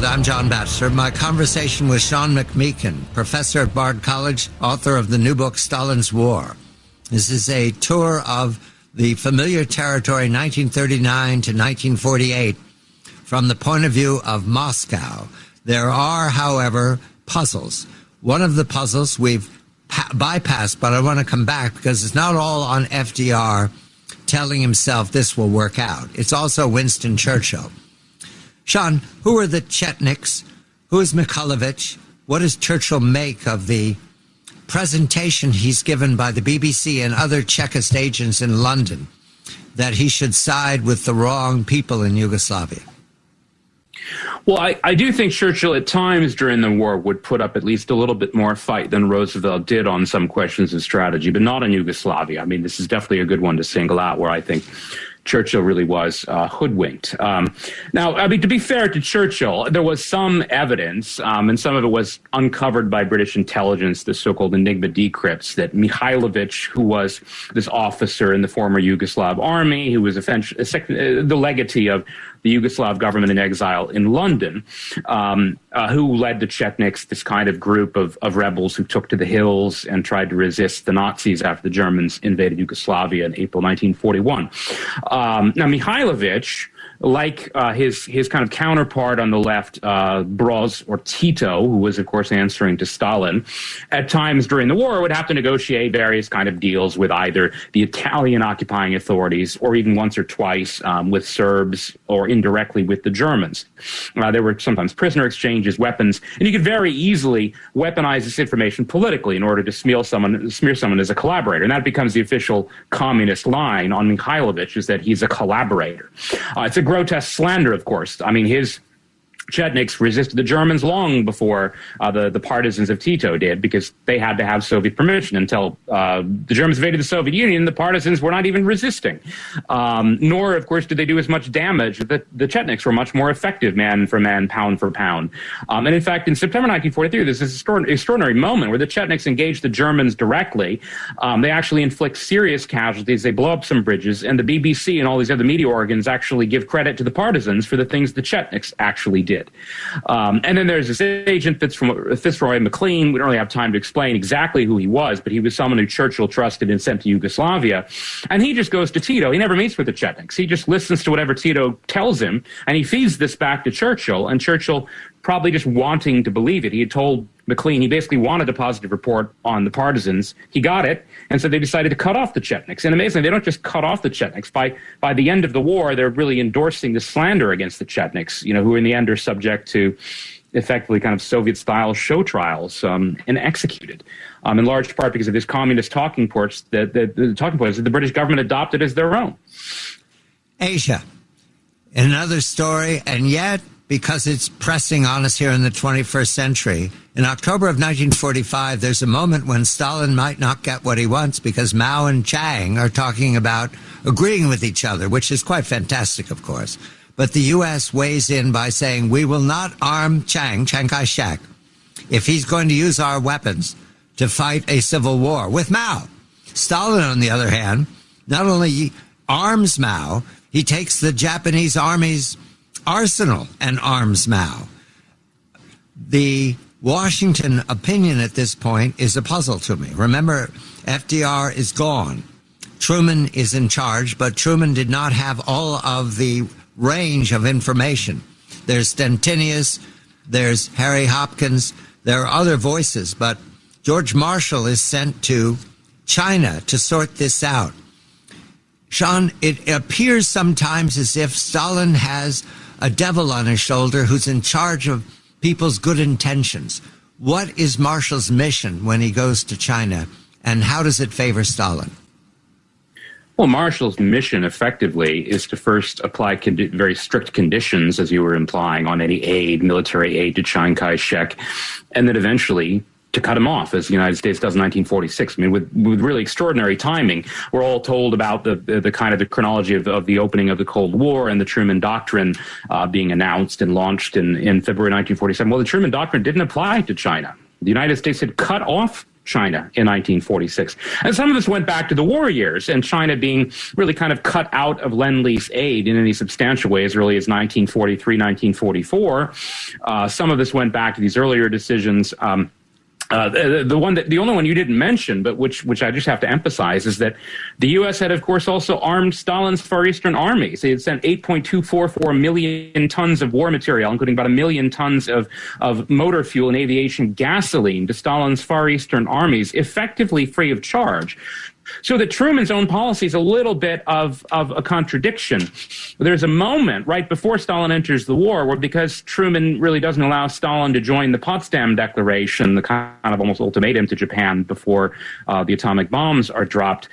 I'm John Batchelor. My conversation with Sean McMeekin, professor at Bard College, author of the new book, Stalin's War. This is a tour of the familiar territory 1939 to 1948 from the point of view of Moscow. There are, however, puzzles. One of the puzzles we've bypassed, but I want to come back because it's not all on FDR telling himself this will work out. It's also Winston Churchill. Sean, who are the Chetniks? Who is Mikhailovich? What does Churchill make of the presentation he's given by the BBC and other Chekist agents in London that he should side with the wrong people in Yugoslavia? Well, I do think Churchill at times during the war would put up at least a little bit more fight than Roosevelt did on some questions of strategy, but not in Yugoslavia. I mean, this is definitely a good one to single out where I think Churchill really was hoodwinked. Now, I mean, to be fair to Churchill, there was some evidence, and some of it was uncovered by British intelligence, the so-called Enigma decrypts, that Mikhailovich, who was this officer in the former Yugoslav army, who was the legatee of the Yugoslav government in exile in London, who led the Chetniks, this kind of group of rebels who took to the hills and tried to resist the Nazis after the Germans invaded Yugoslavia in April 1941. Now, Mikhailovich, like his kind of counterpart on the left, Broz or Tito, who was, of course, answering to Stalin, at times during the war would have to negotiate various kind of deals with either the Italian occupying authorities or even once or twice with Serbs or indirectly with the Germans. There were sometimes prisoner exchanges, weapons, and you could very easily weaponize this information politically in order to smear someone as a collaborator. And that becomes the official communist line on Mikhailovich, is that he's a collaborator. It's a grotesque slander, of course. I mean, his Chetniks resisted the Germans long before the partisans of Tito did, because they had to have Soviet permission. Until the Germans invaded the Soviet Union, the partisans were not even resisting. Nor, of course, did they do as much damage. The Chetniks were much more effective man for man, pound for pound. And in fact, in September 1943, there's this extraordinary moment where the Chetniks engage the Germans directly. They actually inflict serious casualties. They blow up some bridges, and the BBC and all these other media organs actually give credit to the partisans for the things the Chetniks actually did. And then there's this agent, Fitzroy McLean. We don't really have time to explain exactly who he was, but he was someone who Churchill trusted and sent to Yugoslavia. And he just goes to Tito. He never meets with the Chetniks. He just listens to whatever Tito tells him, and he feeds this back to Churchill. And Churchill, probably just wanting to believe it, he had told McLean he basically wanted a positive report on the partisans. He got it, and so they decided to cut off the Chetniks. And amazingly, they don't just cut off the Chetniks. By the end of the war, they're really endorsing the slander against the Chetniks, who in the end are subject to effectively kind of Soviet-style show trials and executed, in large part because of this communist talking points that the British government adopted as their own. Asia, another story, and yet, because it's pressing on us here in the 21st century. In October of 1945, there's a moment when Stalin might not get what he wants because Mao and Chiang are talking about agreeing with each other, which is quite fantastic, of course. But the U.S. weighs in by saying, we will not arm Chiang Kai-shek, if he's going to use our weapons to fight a civil war with Mao. Stalin, on the other hand, not only arms Mao, he takes the Japanese army's arsenal and arms Mao. The Washington opinion at this point is a puzzle to me. Remember, FDR is gone. Truman is in charge, but Truman did not have all of the range of information. There's Stentinius, there's Harry Hopkins, there are other voices, but George Marshall is sent to China to sort this out. Sean, it appears sometimes as if Stalin has a devil on his shoulder who's in charge of people's good intentions. What is Marshall's mission when he goes to China, and how does it favor Stalin? Well, Marshall's mission, effectively, is to first apply very strict conditions, as you were implying, on any military aid to Chiang Kai-shek, and then eventually to cut him off, as the United States does in 1946. I mean, with really extraordinary timing. We're all told about the kind of the chronology of the opening of the Cold War and the Truman Doctrine being announced and launched in February 1947. Well, the Truman Doctrine didn't apply to China. The United States had cut off China in 1946. And some of this went back to the war years and China being really kind of cut out of Lend-Lease aid in any substantial way as early as 1943, 1944. Some of this went back to these earlier decisions. The only one you didn't mention, but which I just have to emphasize, is that the U.S. had, of course, also armed Stalin's Far Eastern armies. They had sent 8.244 million tons of war material, including about 1 million tons of motor fuel and aviation gasoline to Stalin's Far Eastern armies, effectively free of charge. So that Truman's own policy is a little bit of a contradiction. There's a moment right before Stalin enters the war where, because Truman really doesn't allow Stalin to join the Potsdam Declaration, the kind of almost ultimatum to Japan before the atomic bombs are dropped,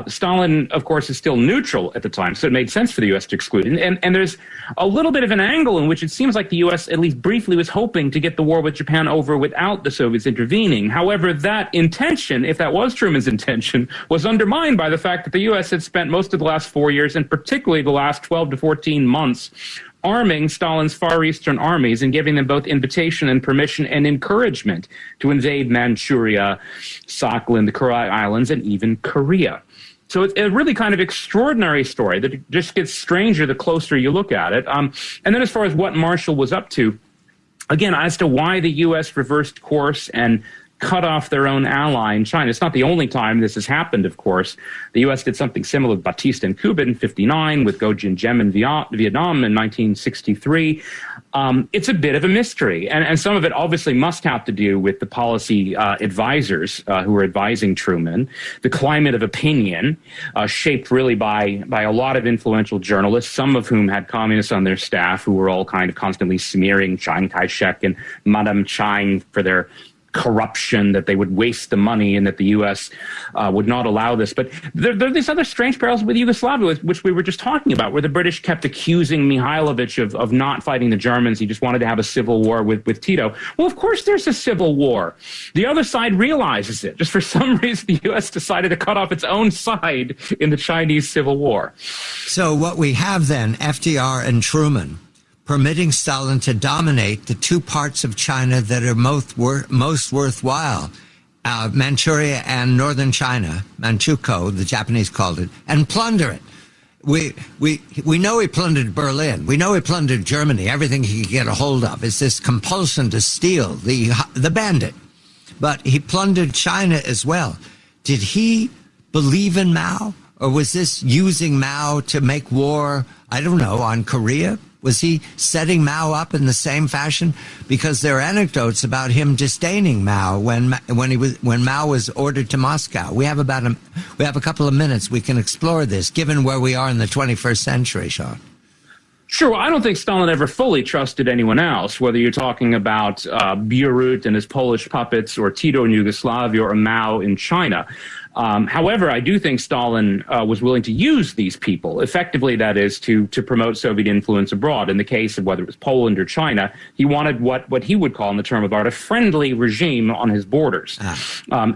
Stalin, of course, is still neutral at the time, so it made sense for the U.S. to exclude. And there's a little bit of an angle in which it seems like the U.S. at least briefly was hoping to get the war with Japan over without the Soviets intervening. However, that intention, if that was Truman's intention, was undermined by the fact that the U.S. had spent most of the last 4 years, and particularly the last 12 to 14 months, arming Stalin's Far Eastern armies and giving them both invitation and permission and encouragement to invade Manchuria, Sakhalin, the Kuril Islands, and even Korea. So it's a really kind of extraordinary story that just gets stranger the closer you look at it. And then as far as what Marshall was up to, again, as to why the U.S. reversed course and cut off their own ally in China. It's not the only time this has happened, of course. The U.S. did something similar with Batista in Cuba in 1959, with Go Jin-Jem in Vietnam in 1963. It's a bit of a mystery, and some of it obviously must have to do with the policy advisors who were advising Truman, the climate of opinion shaped really by a lot of influential journalists, some of whom had communists on their staff who were all kind of constantly smearing Chiang Kai-shek and Madame Chiang for their corruption, that they would waste the money, and that the U.S. Would not allow this. But there are these other strange parallels with Yugoslavia, which we were just talking about, where the British kept accusing Mihailovich of not fighting the Germans. He just wanted to have a civil war with Tito. Well, of course there's a civil war. The other side realizes it. Just for some reason, the U.S. decided to cut off its own side in the Chinese Civil War. So what we have then, FDR and Truman, permitting Stalin to dominate the two parts of China that are most worthwhile, Manchuria and northern China, Manchukuo, the Japanese called it, and plunder it. We know he plundered Berlin. We know he plundered Germany, everything he could get a hold of. It's this compulsion to steal, the bandit. But he plundered China as well. Did he believe in Mao? Or was this using Mao to make war, I don't know, on Korea? Was he setting Mao up in the same fashion? Because there are anecdotes about him disdaining Mao when Mao was ordered to Moscow. We have a couple of minutes. We can explore this, given where we are in the 21st century, Sean. Sure. Well, I don't think Stalin ever fully trusted anyone else, whether you're talking about Bierut and his Polish puppets, or Tito in Yugoslavia, or Mao in China. However, I do think Stalin was willing to use these people effectively, that is, to promote Soviet influence abroad. In the case of whether it was Poland or China, he wanted what he would call, in the term of art, a friendly regime on his borders.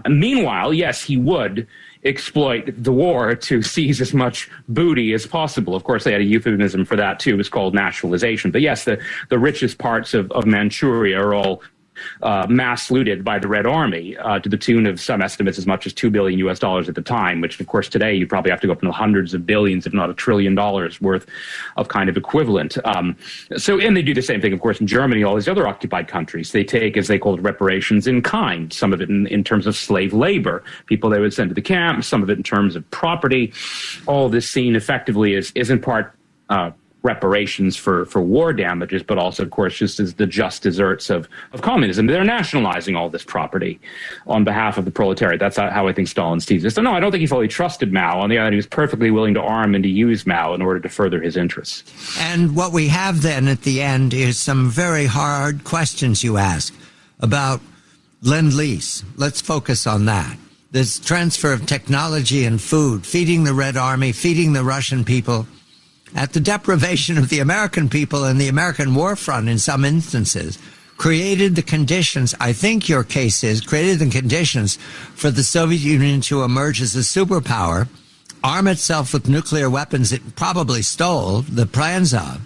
Meanwhile, yes, he would exploit the war to seize as much booty as possible. Of course, they had a euphemism for that, too. It was called nationalization. But yes, the richest parts of Manchuria are all mass looted by the Red Army to the tune of, some estimates, as much as $2 billion at the time, which, of course, today you probably have to go up into hundreds of billions, if not $1 trillion worth of kind of equivalent. And they do the same thing, of course, in Germany, all these other occupied countries. They take, as they call it, reparations in kind, some of it in terms of slave labor, people they would send to the camps, some of it in terms of property. All this seen effectively is in part reparations for war damages, but also, of course, just as the just deserts of communism. They're nationalizing all this property on behalf of the proletariat. That's how I think Stalin sees this. So no, I don't think he fully trusted Mao. On the other hand, he was perfectly willing to arm and to use Mao in order to further his interests. And what we have then at the end is some very hard questions you ask about Lend-Lease. Let's focus on that. This transfer of technology and food, feeding the Red Army, feeding the Russian people, at the deprivation of the American people and the American war front in some instances, created the conditions, I think your case is, created the conditions for the Soviet Union to emerge as a superpower, arm itself with nuclear weapons it probably stole the plans of,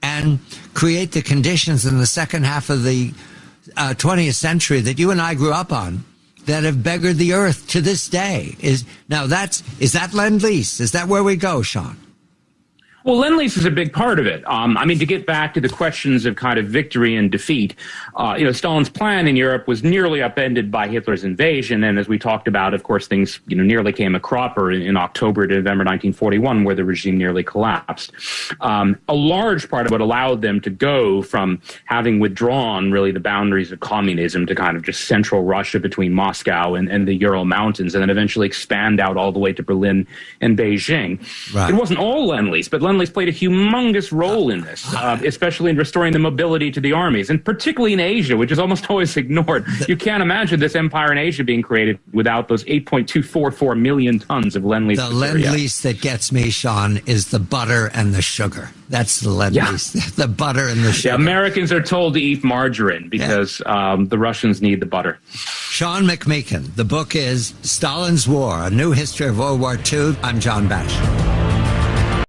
and create the conditions in the second half of the 20th century that you and I grew up on, that have beggared the earth to this day. Is that Lend-Lease? Is that where we go, Sean? Well, Lend-Lease is a big part of it. I mean, to get back to the questions of kind of victory and defeat, Stalin's plan in Europe was nearly upended by Hitler's invasion. And as we talked about, of course, things nearly came a cropper in October to November 1941, where the regime nearly collapsed. A large part of what allowed them to go from having withdrawn really the boundaries of communism to kind of just central Russia between Moscow and the Ural Mountains, and then eventually expand out all the way to Berlin and Beijing. Right. It wasn't all Lend-Lease, but Lend-Lease played a humongous role in this, especially in restoring the mobility to the armies, and particularly in Asia, which is almost always ignored. You can't imagine this empire in Asia being created without those 8.244 million tons of Lend-Lease. The Lend-Lease that gets me, Sean, is the butter and the sugar. That's the Lend-Lease, the butter and the sugar. Yeah, Americans are told to eat margarine because the Russians need the butter. Sean McMeekin. The book is Stalin's War, A New History of World War II. I'm John Bash.